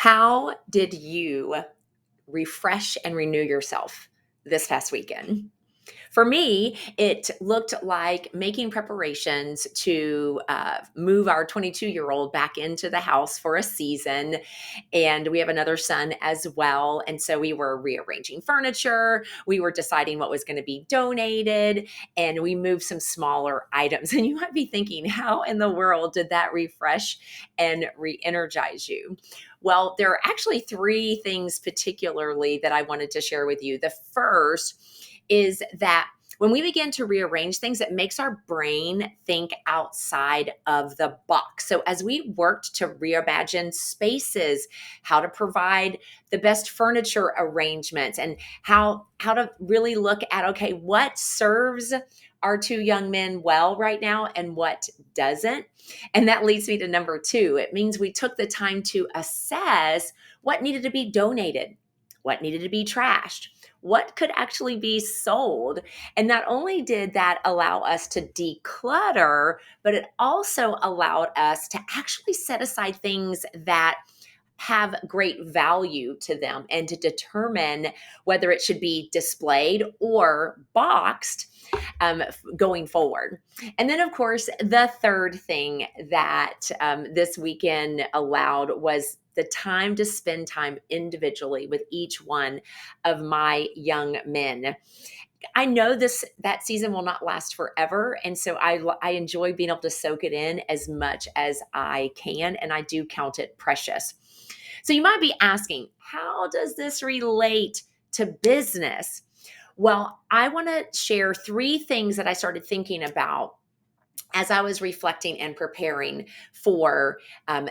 How did you refresh and renew yourself this past weekend? For me, it looked like making preparations to move our 22-year-old back into the house for a season. And we have another son as well. And so we were rearranging furniture. We were deciding what was going to be donated. And we moved some smaller items. And you might be thinking, how in the world did that refresh and re energize you? Well, there are actually three things particularly that I wanted to share with you. The first is that when we begin to rearrange things, it makes our brain think outside of the box. So, as we worked to reimagine spaces, how to provide the best furniture arrangements, and how to really look at, okay, what serves our two young men well right now and what doesn't. And that leads me to number two. It means we took the time to assess what needed to be donated, what needed to be trashed, what could actually be sold. And not only did that allow us to declutter, but it also allowed us to actually set aside things that have great value to them and to determine whether it should be displayed or boxed going forward. And then, of course, the third thing that this weekend allowed was the time to spend time individually with each one of my young men. I know that season will not last forever, and so I enjoy being able to soak it in as much as I can, and I do count it precious. So you might be asking, how does this relate to business? Well, I want to share three things that I started thinking about as I was reflecting and preparing for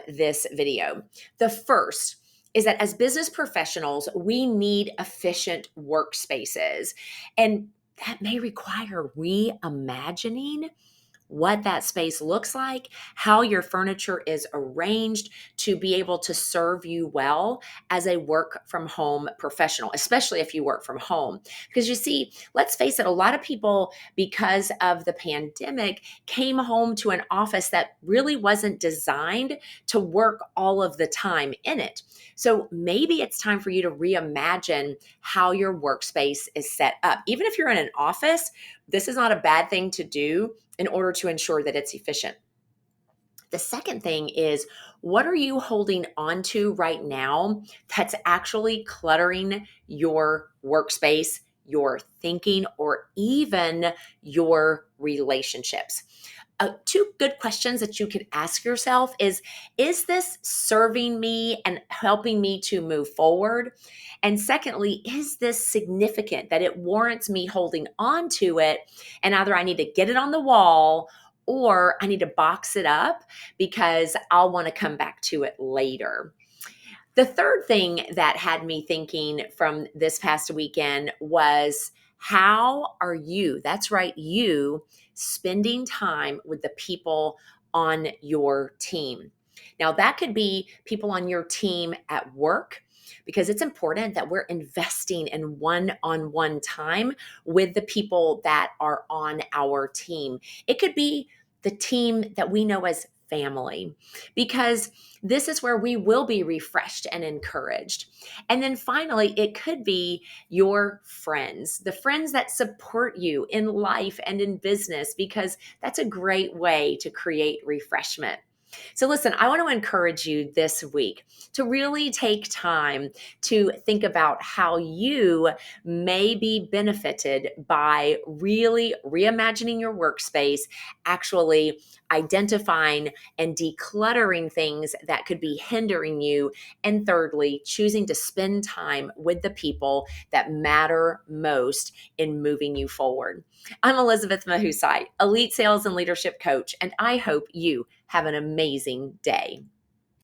this video. The first is that as business professionals, we need efficient workspaces. And that may require reimagining what that space looks like, how your furniture is arranged to be able to serve you well as a work from home professional, especially if you work from home. Because you see, let's face it, a lot of people, because of the pandemic, came home to an office that really wasn't designed to work all of the time in it. So maybe it's time for you to reimagine how your workspace is set up. Even if you're in an office, this is not a bad thing to do in order to ensure that it's efficient. The second thing is, what are you holding on to right now that's actually cluttering your workspace, your thinking, or even your relationships? Two good questions that you could ask yourself is this serving me and helping me to move forward? And secondly, is this significant that it warrants me holding on to it? And either I need to get it on the wall or I need to box it up because I'll want to come back to it later. The third thing that had me thinking from this past weekend was, how are you, that's right, you, spending time with the people on your team? Now, that could be people on your team at work, because it's important that we're investing in one-on-one time with the people that are on our team. It could be the team that we know as family, because this is where we will be refreshed and encouraged. And then finally, it could be your friends, the friends that support you in life and in business, because that's a great way to create refreshment. So, listen, I want to encourage you this week to really take time to think about how you may be benefited by really reimagining your workspace, actually identifying and decluttering things that could be hindering you, and thirdly, choosing to spend time with the people that matter most in moving you forward. I'm Elizabeth Mahusai, Elite Sales and Leadership Coach, and I hope you have an amazing day.